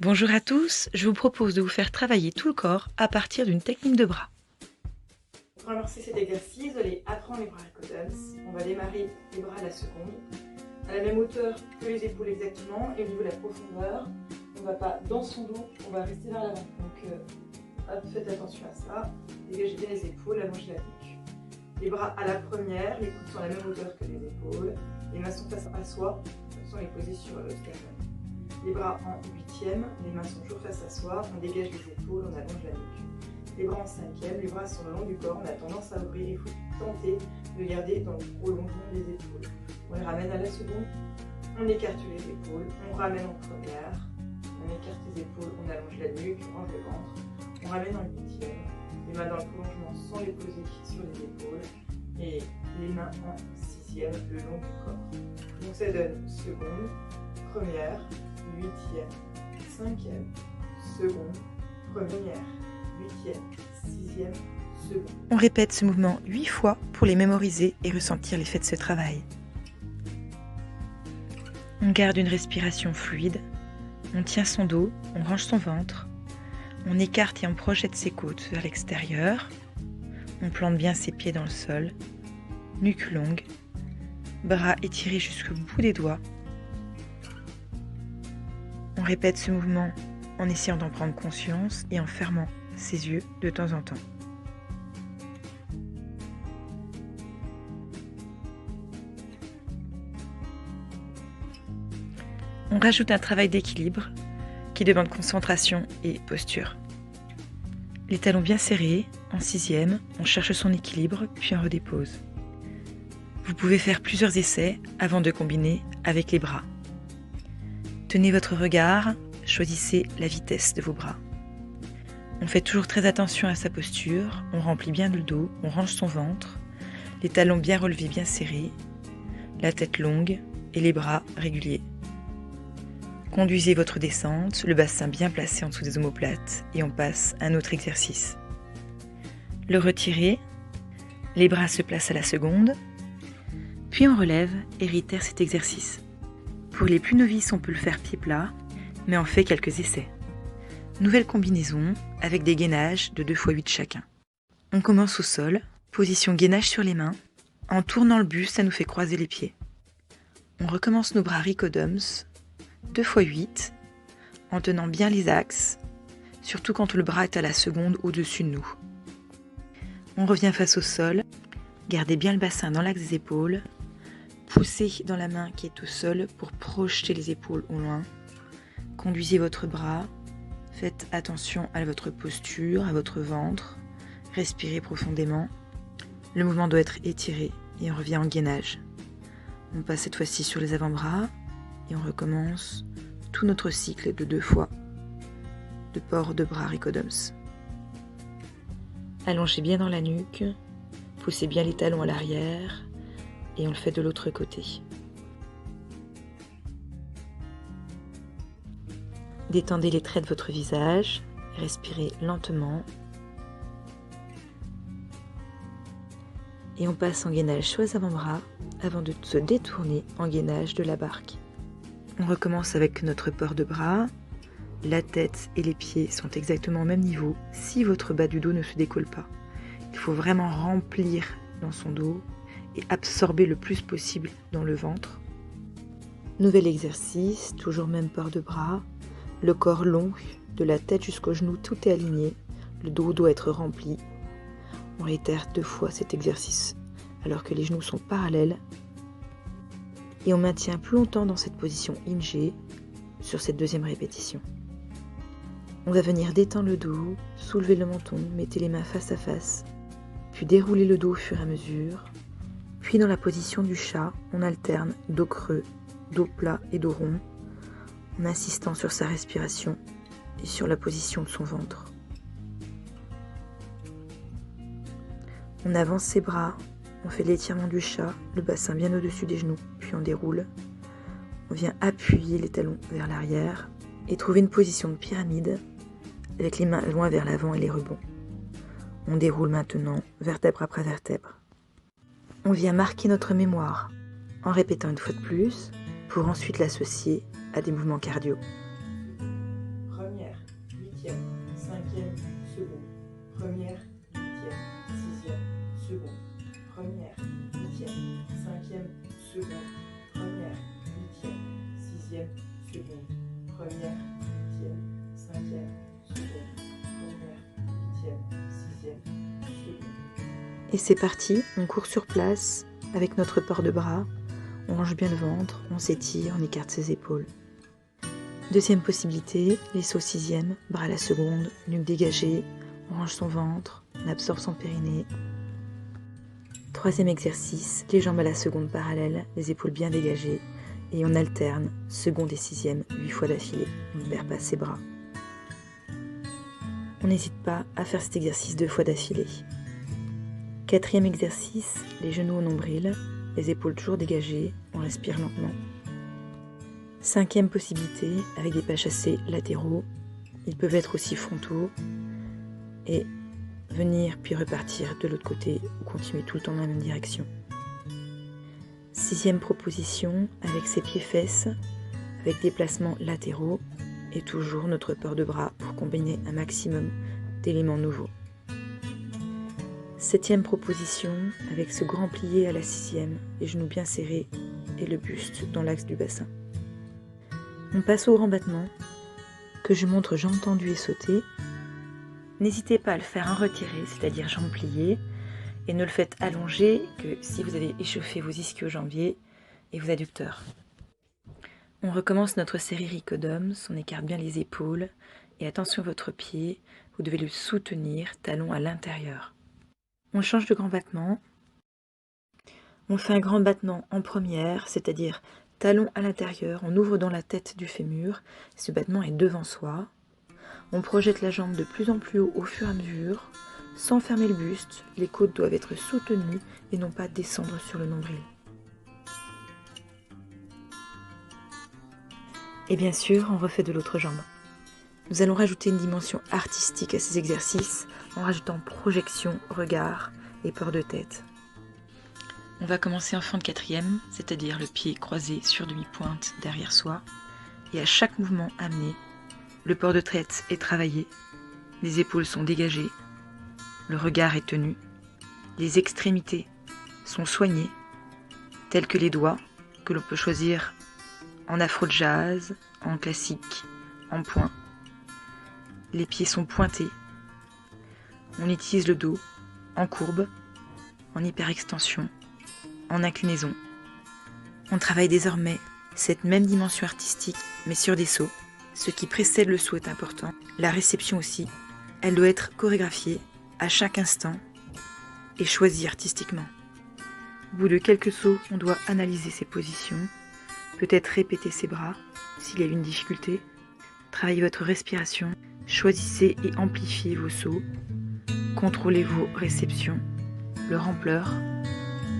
Bonjour à tous, je vous propose de vous faire travailler tout le corps à partir d'une technique de bras. Pour amorcer cet exercice, vous allez apprendre les bras Rico-Dance. On va démarrer les bras à la seconde, à la même hauteur que les épaules exactement, et au niveau de la profondeur, on ne va pas dans son dos, on va rester vers l'avant. Donc faites attention à ça, dégagez bien les épaules, allongez la nuque. Les bras à la première, les coudes sont à la même hauteur que les épaules, les mains sont face à soi, on les poser sur le sternum. Les bras en huitième, les mains sont toujours face à soi, on dégage les épaules, on allonge la nuque. Les bras en cinquième, les bras sont le long du corps, on a tendance à ouvrir, il faut tenter de garder dans le prolongement des épaules. On les ramène à la seconde, on écarte les épaules, on ramène en première, on écarte les épaules, on allonge la nuque, on range le ventre, on ramène en huitième, les mains dans le prolongement sans les poser sur les épaules, et les mains en sixième le long du corps. Donc ça donne seconde, première, huitième, cinquième, seconde, première, huitième, sixième, seconde. On répète ce mouvement 8 fois pour les mémoriser et ressentir l'effet de ce travail. On garde une respiration fluide, on tient son dos, on range son ventre, on écarte et on projette ses côtes vers l'extérieur, on plante bien ses pieds dans le sol, nuque longue, bras étirés jusqu'au bout des doigts. On répète ce mouvement en essayant d'en prendre conscience et en fermant ses yeux de temps en temps. On rajoute un travail d'équilibre qui demande concentration et posture. Les talons bien serrés, en sixième, on cherche son équilibre puis on redépose. Vous pouvez faire plusieurs essais avant de combiner avec les bras. Tenez votre regard, choisissez la vitesse de vos bras. On fait toujours très attention à sa posture, on remplit bien le dos, on range son ventre, les talons bien relevés, bien serrés, la tête longue et les bras réguliers. Conduisez votre descente, le bassin bien placé en dessous des omoplates et on passe à un autre exercice. Le retirer, les bras se placent à la seconde, puis on relève et réitère cet exercice. Pour les plus novices, on peut le faire pied plat, mais on fait quelques essais. Nouvelle combinaison avec des gainages de 2 x 8 chacun. On commence au sol, position gainage sur les mains. En tournant le buste, ça nous fait croiser les pieds. On recommence nos bras Rico-Dance, 2 x 8, en tenant bien les axes, surtout quand le bras est à la seconde au-dessus de nous. On revient face au sol, gardez bien le bassin dans l'axe des épaules, poussez dans la main qui est au sol pour projeter les épaules au loin. Conduisez votre bras, faites attention à votre posture, à votre ventre, respirez profondément. Le mouvement doit être étiré et on revient en gainage. On passe cette fois-ci sur les avant-bras et on recommence tout notre cycle de 2 fois de port de bras Rico-Dance. Allongez bien dans la nuque, poussez bien les talons à l'arrière et on le fait de l'autre côté. Détendez les traits de votre visage, respirez lentement. Et on passe en gainage sur les avant-bras avant de se détourner en gainage de la barque. On recommence avec notre port de bras. La tête et les pieds sont exactement au même niveau si votre bas du dos ne se décolle pas. Il faut vraiment remplir dans son dos et absorber le plus possible dans le ventre. Nouvel exercice, toujours même port de bras. Le corps long, de la tête jusqu'aux genoux, tout est aligné. Le dos doit être rempli. On réitère 2 fois cet exercice alors que les genoux sont parallèles. Et on maintient plus longtemps dans cette position Inge sur cette deuxième répétition. On va venir détendre le dos, soulever le menton, mettez les mains face à face, puis dérouler le dos au fur et à mesure. Puis dans la position du chat, on alterne dos creux, dos plat et dos rond, en insistant sur sa respiration et sur la position de son ventre. On avance ses bras, on fait l'étirement du chat, le bassin bien au-dessus des genoux, puis on déroule. On vient appuyer les talons vers l'arrière et trouver une position de pyramide avec les mains loin vers l'avant et les rebonds. On déroule maintenant vertèbre après vertèbre. On vient marquer notre mémoire en répétant une fois de plus pour ensuite l'associer à des mouvements cardio. seconde, première, huitième, cinquième, seconde, première, huitième, sixième, seconde. Et c'est parti, on court sur place avec notre port de bras, on range bien le ventre, on s'étire, on écarte ses épaules. Deuxième possibilité, les sauts sixième, bras à la seconde, nuque dégagée, on range son ventre, on absorbe son périnée. Troisième exercice, les jambes à la seconde parallèle, les épaules bien dégagées, et on alterne seconde et sixième 8 fois d'affilée, on ne libère pas ses bras. On n'hésite pas à faire cet exercice 2 fois d'affilée. Quatrième exercice, les genoux au nombril, les épaules toujours dégagées, on respire lentement. Cinquième possibilité, avec des pas chassés latéraux, ils peuvent être aussi frontaux, et venir puis repartir de l'autre côté ou continuer tout le temps dans la même direction. Sixième proposition, avec ses pieds-fesses, avec des placements latéraux, et toujours notre port de bras pour combiner un maximum d'éléments nouveaux. Septième proposition, avec ce grand plié à la sixième, les genoux bien serrés et le buste dans l'axe du bassin. On passe au grand battement, que je montre jambes tendues et sautées. N'hésitez pas à le faire en retiré, c'est-à-dire jambes pliées, et ne le faites allonger que si vous avez échauffé vos ischio-jambiers et vos adducteurs. On recommence notre série Ricodums, on écarte bien les épaules, et attention à votre pied, vous devez le soutenir, talon à l'intérieur. On change de grand battement. On fait un grand battement en première, c'est-à-dire talon à l'intérieur, on ouvre dans la tête du fémur, ce battement est devant soi. On projette la jambe de plus en plus haut au fur et à mesure, sans fermer le buste, les côtes doivent être soutenues et non pas descendre sur le nombril. Et bien sûr, on refait de l'autre jambe. Nous allons rajouter une dimension artistique à ces exercices en rajoutant projection, regard et port de tête. On va commencer en fente quatrième, c'est-à-dire le pied croisé sur demi-pointe derrière soi, et à chaque mouvement amené, le port de tête est travaillé, les épaules sont dégagées, le regard est tenu, les extrémités sont soignées, telles que les doigts, que l'on peut choisir en afro-jazz, en classique, en point. Les pieds sont pointés, on utilise le dos en courbe, en hyperextension, en inclinaison. On travaille désormais cette même dimension artistique, mais sur des sauts. Ce qui précède le saut est important. La réception aussi, elle doit être chorégraphiée à chaque instant et choisie artistiquement. Au bout de quelques sauts, on doit analyser ses positions, peut-être répéter ses bras s'il y a une difficulté. Travaillez votre respiration, choisissez et amplifiez vos sauts, contrôlez vos réceptions, leur ampleur,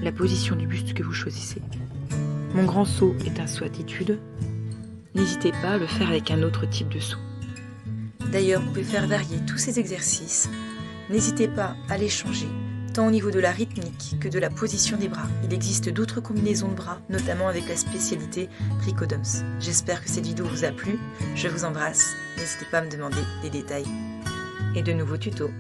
la position du buste que vous choisissez. Mon grand saut est un saut attitude. N'hésitez pas à le faire avec un autre type de saut. D'ailleurs, vous pouvez faire varier tous ces exercices. N'hésitez pas à les changer, tant au niveau de la rythmique que de la position des bras. Il existe d'autres combinaisons de bras, notamment avec la spécialité Ricodums. J'espère que cette vidéo vous a plu. Je vous embrasse. N'hésitez pas à me demander des détails et de nouveaux tutos.